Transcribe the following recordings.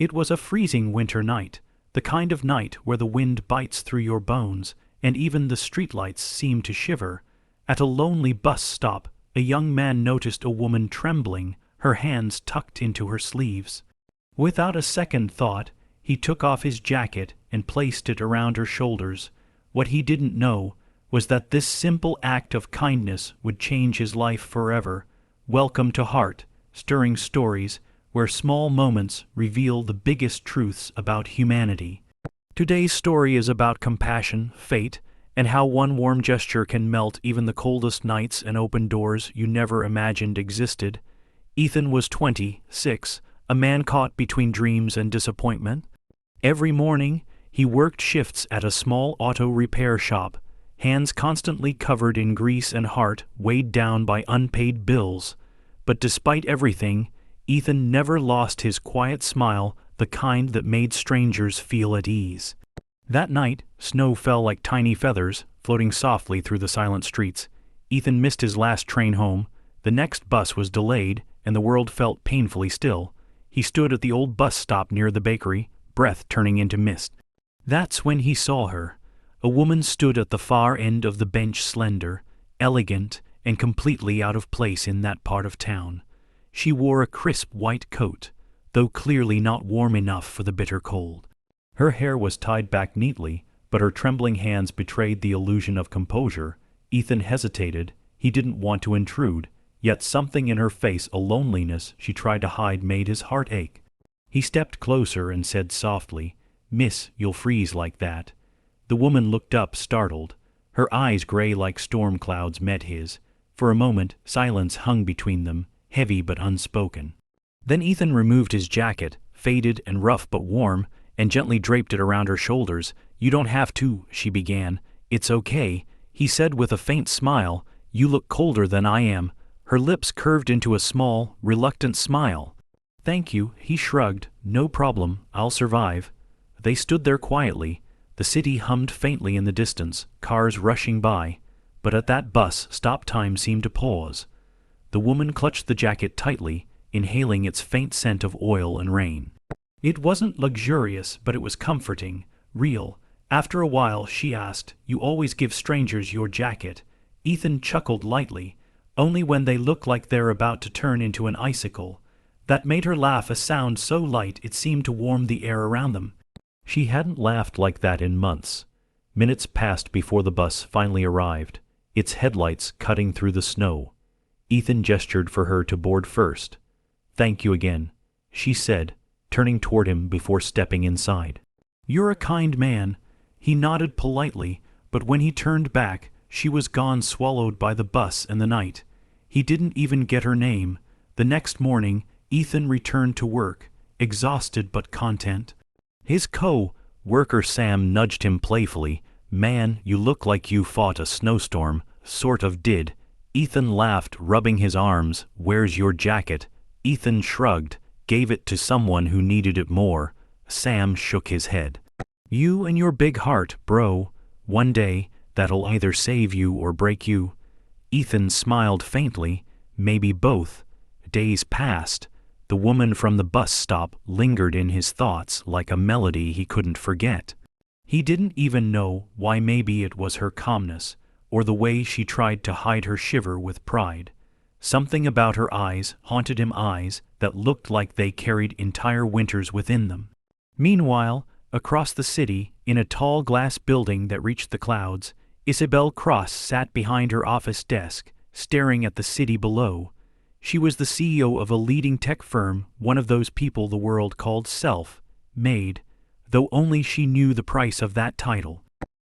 It was a freezing winter night, the kind of night where the wind bites through your bones, and even the streetlights seem to shiver. At a lonely bus stop, a young man noticed a woman trembling, her hands tucked into her sleeves. Without a second thought, he took off his jacket and placed it around her shoulders. What he didn't know was that this simple act of kindness would change his life forever. Welcome to Heart, stirring stories where small moments reveal the biggest truths about humanity. Today's story is about compassion, fate, and how one warm gesture can melt even the coldest nights and open doors you never imagined existed. Ethan was 26, a man caught between dreams and disappointment. Every morning, he worked shifts at a small auto repair shop, hands constantly covered in grease and heart weighed down by unpaid bills. But despite everything, Ethan never lost his quiet smile, the kind that made strangers feel at ease. That night, snow fell like tiny feathers, floating softly through the silent streets. Ethan missed his last train home. The next bus was delayed, and the world felt painfully still. He stood at the old bus stop near the bakery, breath turning into mist. That's when he saw her. A woman stood at the far end of the bench, slender, elegant, and completely out of place in that part of town. She wore a crisp white coat, though clearly not warm enough for the bitter cold. Her hair was tied back neatly, but her trembling hands betrayed the illusion of composure. Ethan hesitated. He didn't want to intrude, yet something in her face, a loneliness she tried to hide, made his heart ache. He stepped closer and said softly, "Miss, you'll freeze like that." The woman looked up, startled. Her eyes, gray like storm clouds, met his. For a moment, silence hung between them, heavy but unspoken. Then Ethan removed his jacket, faded and rough but warm, and gently draped it around her shoulders. "You don't have to," she began. "It's okay," he said with a faint smile. "You look colder than I am." Her lips curved into a small, reluctant smile. "Thank you," he shrugged. "No problem, I'll survive." They stood there quietly. The city hummed faintly in the distance, cars rushing by. But at that bus stop, time seemed to pause. The woman clutched the jacket tightly, inhaling its faint scent of oil and rain. It wasn't luxurious, but it was comforting, real. After a while, she asked, "You always give strangers your jacket?" Ethan chuckled lightly. "Only when they look like they're about to turn into an icicle." That made her laugh, a sound so light it seemed to warm the air around them. She hadn't laughed like that in months. Minutes passed before the bus finally arrived, its headlights cutting through the snow. Ethan gestured for her to board first. "Thank you again," she said, turning toward him before stepping inside. "You're a kind man." He nodded politely, but when he turned back, she was gone, swallowed by the bus and the night. He didn't even get her name. The next morning, Ethan returned to work, exhausted but content. His co-worker Sam nudged him playfully. "Man, you look like you fought a snowstorm." "Sort of did." Ethan laughed, rubbing his arms. "Where's your jacket?" Ethan shrugged. "Gave it to someone who needed it more." Sam shook his head. "You and your big heart, bro. One day, that'll either save you or break you." Ethan smiled faintly. "Maybe both." Days passed. The woman from the bus stop lingered in his thoughts like a melody he couldn't forget. He didn't even know why. Maybe it was her calmness, or the way she tried to hide her shiver with pride. Something about her eyes haunted him, eyes that looked like they carried entire winters within them. Meanwhile, across the city, in a tall glass building that reached the clouds, Isabel Cross sat behind her office desk, staring at the city below. She was the CEO of a leading tech firm, one of those people the world called self-made, though only she knew the price of that title.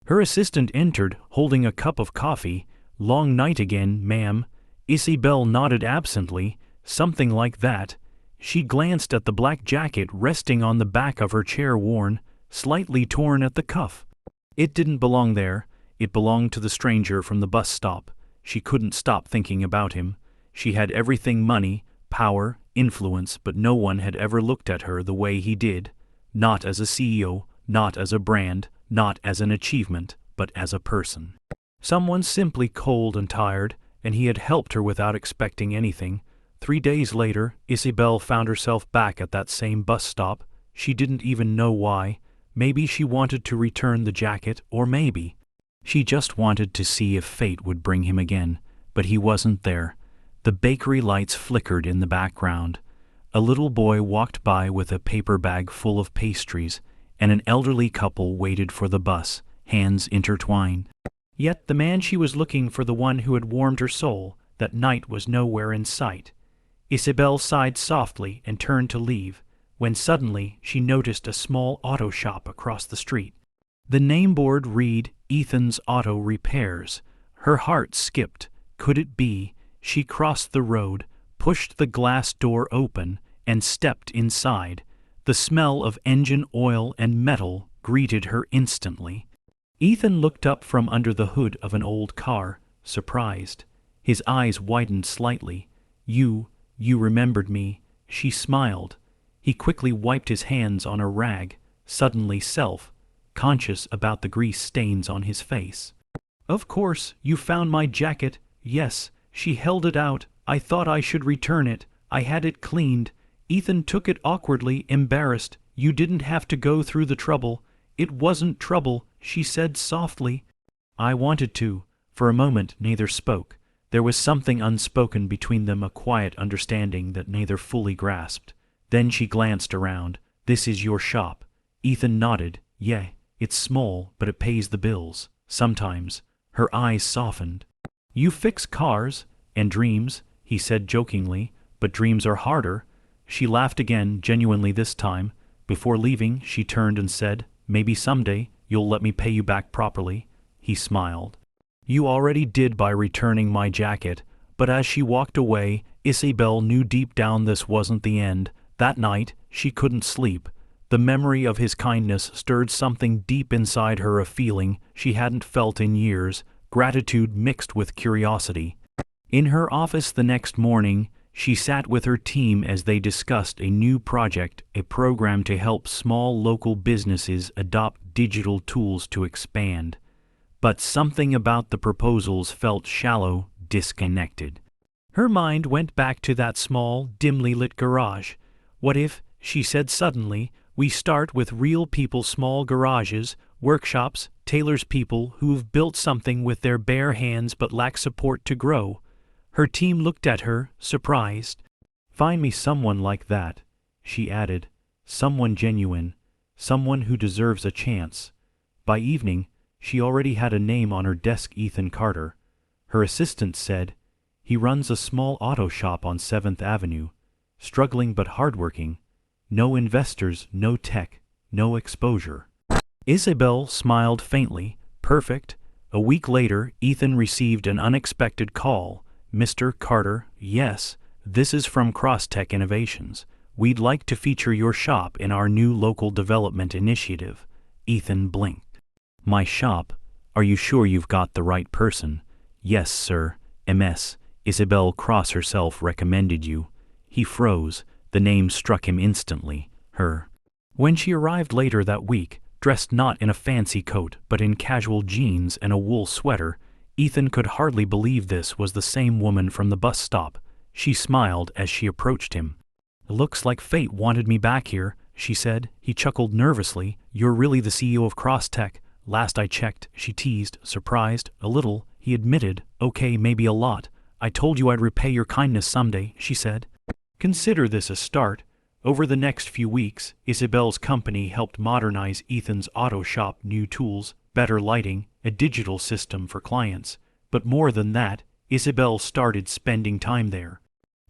Her assistant entered, holding a cup of coffee. "Long night again, ma'am." Isabel nodded absently. "Something like that." She glanced at the black jacket resting on the back of her chair, worn, slightly torn at the cuff. It didn't belong there. It belonged to the stranger from the bus stop. She couldn't stop thinking about him. She had everything: money, power, influence, but no one had ever looked at her the way he did. Not as a CEO, not as a brand, not as an achievement, but as a person. Someone simply cold and tired, and he had helped her without expecting anything. 3 days later, Isabel found herself back at that same bus stop, She didn't even know why. Maybe she wanted to return the jacket, or maybe she just wanted to see if fate would bring him again. But he wasn't there. The bakery lights flickered in the background. A little boy walked by with a paper bag full of pastries, and an elderly couple waited for the bus, hands intertwined. Yet the man she was looking for, the one who had warmed her soul, that night was nowhere in sight. Isabel sighed softly and turned to leave, when suddenly she noticed a small auto shop across the street. The nameboard read, "Ethan's Auto Repairs." Her heart skipped. Could it be? She crossed the road, pushed the glass door open, and stepped inside. The smell of engine oil and metal greeted her instantly. Ethan looked up from under the hood of an old car, surprised. His eyes widened slightly. You remembered me." She smiled. He quickly wiped his hands on a rag, suddenly self-conscious about the grease stains on his face. "Of course, you found my jacket." "Yes." She held it out. "I thought I should return it. I had it cleaned." Ethan took it awkwardly, embarrassed. "You didn't have to go through the trouble." "It wasn't trouble," she said softly. "I wanted to." For a moment neither spoke. There was something unspoken between them, a quiet understanding that neither fully grasped. Then she glanced around. "This is your shop?" Ethan nodded. "Yeah, it's small, but it pays the bills. Sometimes." Her eyes softened. "You fix cars and dreams," he said jokingly, "but dreams are harder." She laughed again, genuinely this time. Before leaving, she turned and said, "Maybe someday you'll let me pay you back properly." He smiled. "You already did by returning my jacket." But as she walked away, Isabel knew deep down this wasn't the end. That night, she couldn't sleep. The memory of his kindness stirred something deep inside her, a feeling she hadn't felt in years, gratitude mixed with curiosity. In her office the next morning, she sat with her team as they discussed a new project, a program to help small local businesses adopt digital tools to expand. But something about the proposals felt shallow, disconnected. Her mind went back to that small, dimly lit garage. "What if," she said suddenly, "we start with real people, small garages, workshops, tailors, people who've built something with their bare hands but lack support to grow?" Her team looked at her, surprised. "Find me someone like that," she added. "Someone genuine, someone who deserves a chance." By evening, she already had a name on her desk: Ethan Carter. Her assistant said, "He runs a small auto shop on 7th Avenue. Struggling but hardworking. No investors, no tech, no exposure." Isabel smiled faintly. Perfect. A week later, Ethan received an unexpected call. "Mr. Carter, yes, this is from Crosstech Innovations. We'd like to feature your shop in our new local development initiative." Ethan blinked. "My shop? Are you sure you've got the right person?" "Yes, sir. MS. Isabel Cross herself recommended you." He froze. The name struck him instantly. Her. When she arrived later that week, dressed not in a fancy coat but in casual jeans and a wool sweater, Ethan could hardly believe this was the same woman from the bus stop. She smiled as she approached him. "Looks like fate wanted me back here," she said. He chuckled nervously. "You're really the CEO of Crosstech?" "Last I checked," she teased, surprised. "A little," he admitted. "Okay, maybe a lot." "I told you I'd repay your kindness someday," she said. "Consider this a start." Over the next few weeks, Isabel's company helped modernize Ethan's auto shop: new tools, better lighting, a digital system for clients. But more than that, Isabel started spending time there.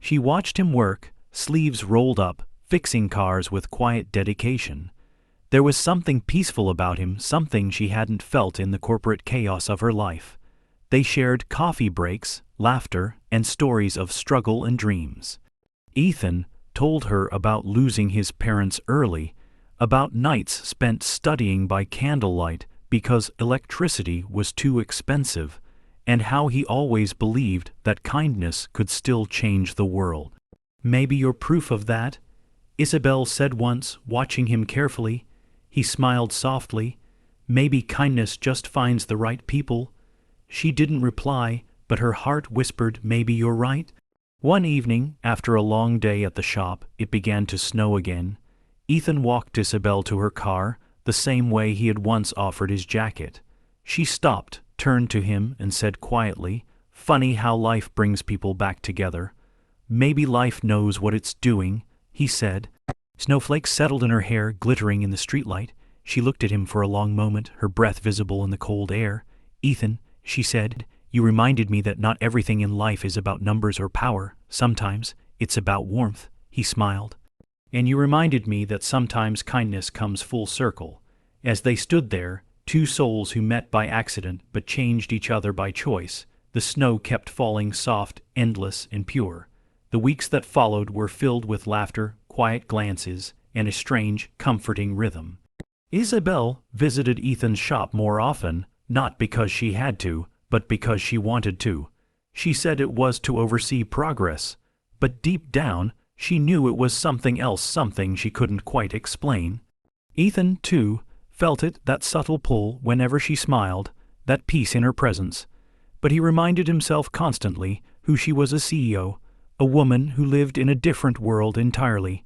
She watched him work, sleeves rolled up, fixing cars with quiet dedication. There was something peaceful about him, something she hadn't felt in the corporate chaos of her life. They shared coffee breaks, laughter, and stories of struggle and dreams. Ethan told her about losing his parents early, about nights spent studying by candlelight because electricity was too expensive, and how he always believed that kindness could still change the world. "Maybe you're proof of that," Isabel said once, watching him carefully. He smiled softly. "Maybe kindness just finds the right people." She didn't reply, but her heart whispered, "Maybe you're right." One evening, after a long day at the shop, it began to snow again. Ethan walked Isabel to her car, the same way he had once offered his jacket. She stopped, turned to him, and said quietly, "Funny how life brings people back together." "Maybe life knows what it's doing," he said. Snowflakes settled in her hair, glittering in the streetlight. She looked at him for a long moment, her breath visible in the cold air. "Ethan," she said, "you reminded me that not everything in life is about numbers or power. Sometimes it's about warmth." He smiled. "And you reminded me that sometimes kindness comes full circle." As they stood there, two souls who met by accident but changed each other by choice, the snow kept falling soft, endless, and pure. The weeks that followed were filled with laughter, quiet glances, and a strange, comforting rhythm. Isabel visited Ethan's shop more often, not because she had to, but because she wanted to. She said it was to oversee progress, but deep down, she knew it was something else, something she couldn't quite explain. Ethan, too, felt it, that subtle pull whenever she smiled, that peace in her presence. But he reminded himself constantly who she was, a CEO, a woman who lived in a different world entirely.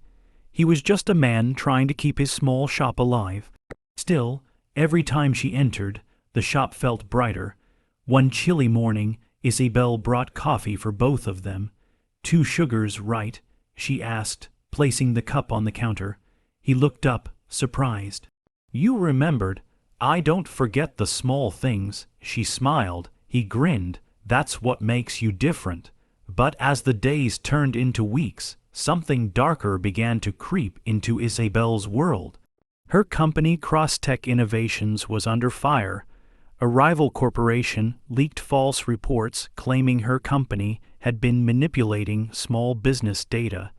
He was just a man trying to keep his small shop alive. Still, every time she entered, the shop felt brighter. One chilly morning, Isabel brought coffee for both of them. "2 sugars, right?" she asked, placing the cup on the counter. He looked up, surprised. "You remembered. I don't forget the small things," she smiled. He grinned. "That's what makes you different." But as the days turned into weeks, something darker began to creep into Isabel's world. Her company, Crosstech Innovations, was under fire. A rival corporation leaked false reports claiming her company had been manipulating small business data.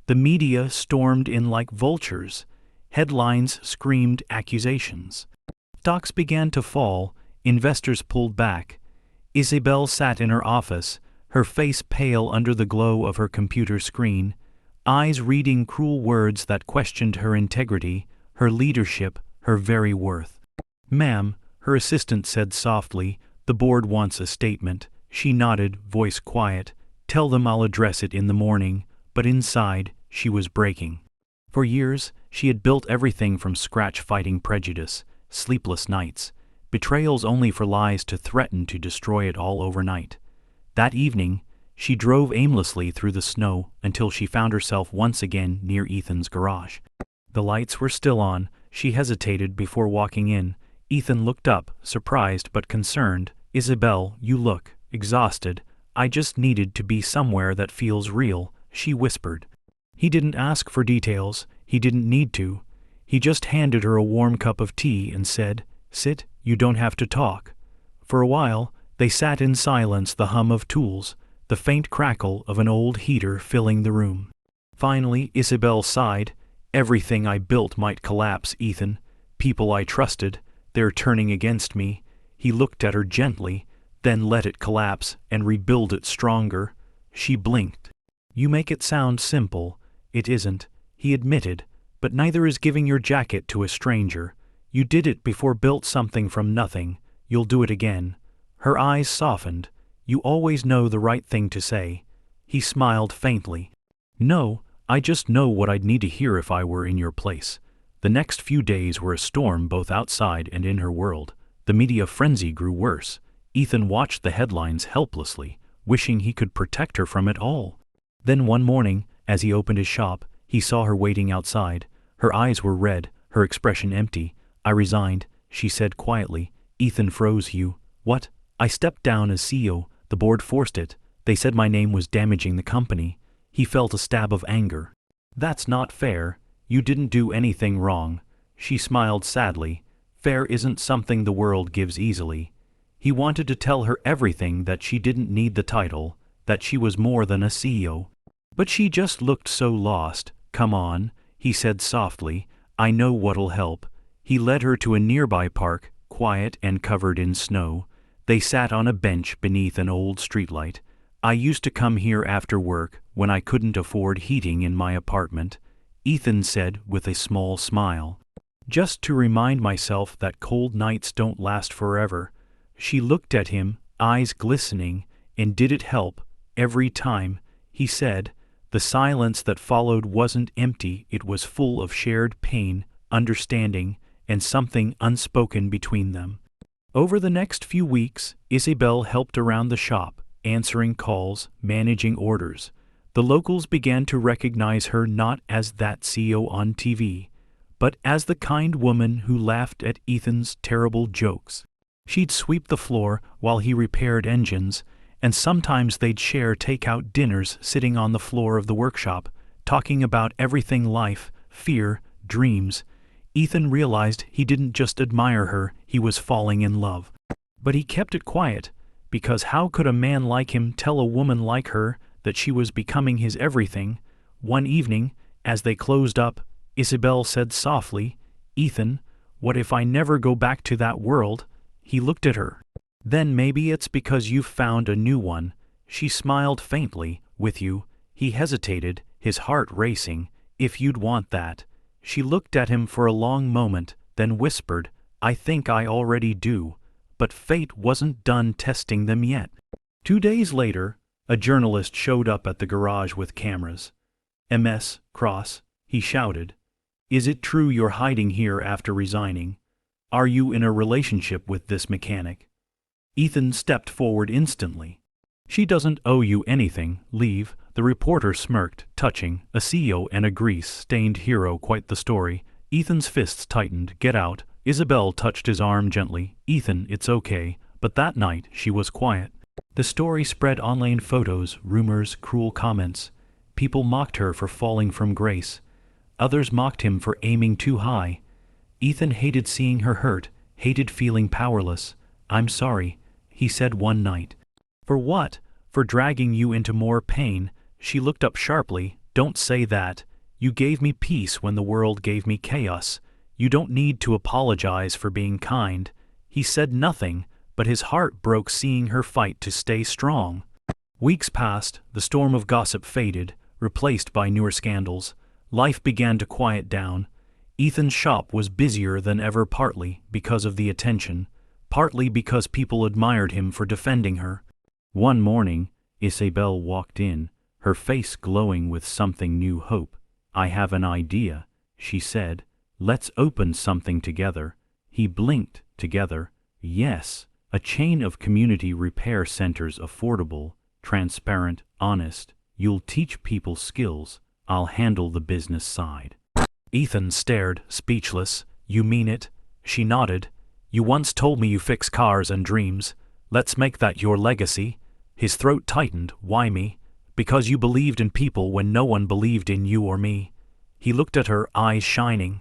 The media stormed in like vultures. Headlines screamed accusations. Stocks began to fall, investors pulled back. Isabel sat in her office, her face pale under the glow of her computer screen, eyes reading cruel words that questioned her integrity, her leadership, her very worth. "Ma'am," her assistant said softly, "the board wants a statement." She nodded, voice quiet. "Tell them I'll address it in the morning." But inside, she was breaking. For years, she had built everything from scratch, fighting prejudice, sleepless nights, betrayals only for lies to threaten to destroy it all overnight. That evening, she drove aimlessly through the snow until she found herself once again near Ethan's garage. The lights were still on. She hesitated before walking in. Ethan looked up, surprised but concerned. "Isabel, you look exhausted." "I just needed to be somewhere that feels real," she whispered. He didn't ask for details. He didn't need to. He just handed her a warm cup of tea and said, "Sit, you don't have to talk." For a while, they sat in silence, the hum of tools, the faint crackle of an old heater filling the room. Finally, Isabel sighed. "Everything I built might collapse, Ethan. People I trusted, they're turning against me." He looked at her gently, then let it collapse and rebuild it stronger. She blinked. "You make it sound simple." "It isn't," he admitted, "but neither is giving your jacket to a stranger. You did it before, built something from nothing. You'll do it again." Her eyes softened. "You always know the right thing to say." He smiled faintly. "No, I just know what I'd need to hear if I were in your place." The next few days were a storm both outside and in her world. The media frenzy grew worse. Ethan watched the headlines helplessly, wishing he could protect her from it all. Then one morning, as he opened his shop, he saw her waiting outside. Her eyes were red, her expression empty. "I resigned," she said quietly. Ethan froze. "You? What?" "I stepped down as CEO. The board forced it. They said my name was damaging the company." He felt a stab of anger. "That's not fair. You didn't do anything wrong." She smiled sadly. "Fair isn't something the world gives easily." He wanted to tell her everything, that she didn't need the title, that she was more than a CEO. But she just looked so lost. "Come on," he said softly. "I know what'll help." He led her to a nearby park, quiet and covered in snow. They sat on a bench beneath an old streetlight. "I used to come here after work when I couldn't afford heating in my apartment," Ethan said with a small smile. "Just to remind myself that cold nights don't last forever." She looked at him, eyes glistening. "And did it help?" "Every time," he said. The silence that followed wasn't empty, it was full of shared pain, understanding, and something unspoken between them. Over the next few weeks, Isabel helped around the shop, answering calls, managing orders. The locals began to recognize her not as that CEO on TV, but as the kind woman who laughed at Ethan's terrible jokes. She'd sweep the floor while he repaired engines, and sometimes they'd share take-out dinners sitting on the floor of the workshop, talking about everything: life, fear, dreams. Ethan realized he didn't just admire her, he was falling in love. But he kept it quiet, because how could a man like him tell a woman like her that she was becoming his everything? One evening, as they closed up, Isabel said softly, "Ethan, what if I never go back to that world?" He looked at her. "Then maybe it's because you've found a new one." She smiled faintly. "With you." He hesitated, his heart racing. "If you'd want that." She looked at him for a long moment, then whispered, "I think I already do." But fate wasn't done testing them yet. 2 days later, a journalist showed up at the garage with cameras. "MS, Cross," he shouted. "Is it true you're hiding here after resigning? Are you in a relationship with this mechanic?" Ethan stepped forward instantly. "She doesn't owe you anything, leave." The reporter smirked, touching, a CEO and a grease-stained hero, quite the story. Ethan's fists tightened. "Get out." Isabel touched his arm gently. "Ethan, it's okay." But that night she was quiet. The story spread: online photos, rumors, cruel comments. People mocked her for falling from grace. Others mocked him for aiming too high. Ethan hated seeing her hurt, hated feeling powerless. "I'm sorry," he said one night. "For what?" "For dragging you into more pain." She looked up sharply. "Don't say that. You gave me peace when the world gave me chaos. You don't need to apologize for being kind." He said nothing, but his heart broke seeing her fight to stay strong. Weeks passed, the storm of gossip faded, replaced by newer scandals. Life began to quiet down. Ethan's shop was busier than ever, partly because of the attention, partly because people admired him for defending her. One morning, Isabel walked in, her face glowing with something new: hope. "I have an idea," she said. "Let's open something together." He blinked. "Together?" "Yes. A chain of community repair centers, affordable, transparent, honest. You'll teach people skills. I'll handle the business side." Ethan stared, speechless. "You mean it?" She nodded. "You once told me you fix cars and dreams. Let's make that your legacy." His throat tightened. "Why me?" "Because you believed in people when no one believed in you or me." He looked at her, eyes shining.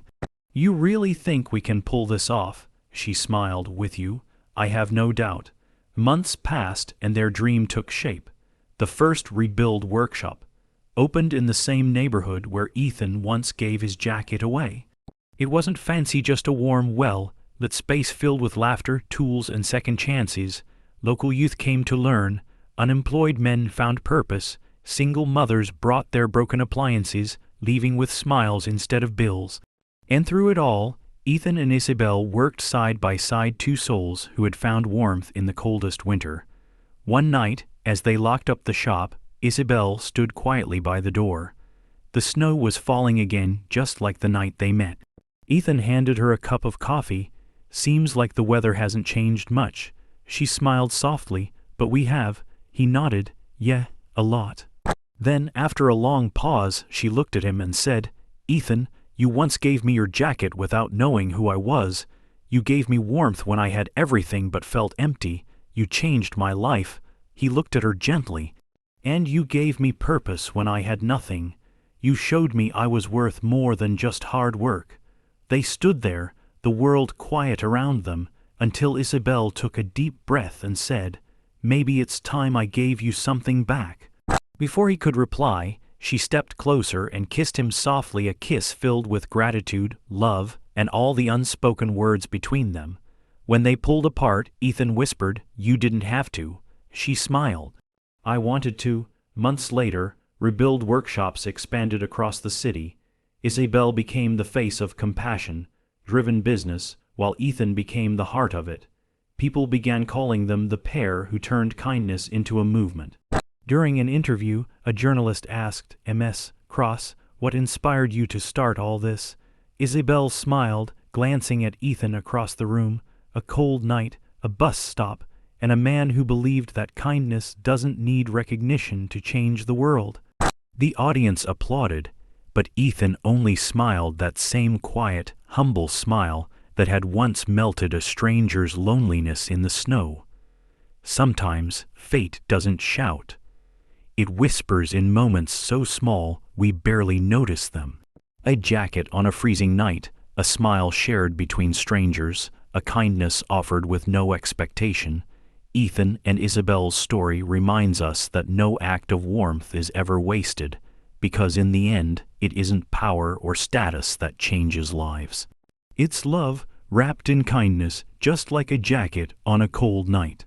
"You really think we can pull this off?" She smiled. "With you, I have no doubt." Months passed and their dream took shape. The first rebuild workshop opened in the same neighborhood where Ethan once gave his jacket away. It wasn't fancy, just a warm, well-lit space filled with laughter, tools, and second chances. Local youth came to learn. Unemployed men found purpose. Single mothers brought their broken appliances, leaving with smiles instead of bills. And through it all, Ethan and Isabel worked side by side, two souls who had found warmth in the coldest winter. One night, as they locked up the shop, Isabel stood quietly by the door. The snow was falling again, just like the night they met. Ethan handed her a cup of coffee. "Seems like the weather hasn't changed much." She smiled softly. "But we have." He nodded. "Yeah, a lot." Then, after a long pause, she looked at him and said, "Ethan, you once gave me your jacket without knowing who I was. You gave me warmth when I had everything but felt empty. You changed my life." He looked at her gently. "And you gave me purpose when I had nothing. You showed me I was worth more than just hard work." They stood there, the world quiet around them, until Isabel took a deep breath and said, "Maybe it's time I gave you something back." Before he could reply, she stepped closer and kissed him softly, a kiss filled with gratitude, love, and all the unspoken words between them. When they pulled apart, Ethan whispered, "You didn't have to." She smiled. "I wanted to." Months later, rebuild workshops expanded across the city. Isabel became the face of compassion-driven business, while Ethan became the heart of it. People began calling them the pair who turned kindness into a movement. During an interview, a journalist asked Ms. Cross what inspired you to start all this. Isabel smiled, glancing at Ethan across the room. A cold night, a bus stop, and a man who believed that kindness doesn't need recognition to change the world. The audience applauded, but Ethan only smiled that same quiet, humble smile that had once melted a stranger's loneliness in the snow. Sometimes fate doesn't shout. It whispers in moments so small we barely notice them. A jacket on a freezing night, a smile shared between strangers, a kindness offered with no expectation. Ethan and Isabel's story reminds us that no act of warmth is ever wasted, because in the end, it isn't power or status that changes lives. It's love wrapped in kindness, just like a jacket on a cold night.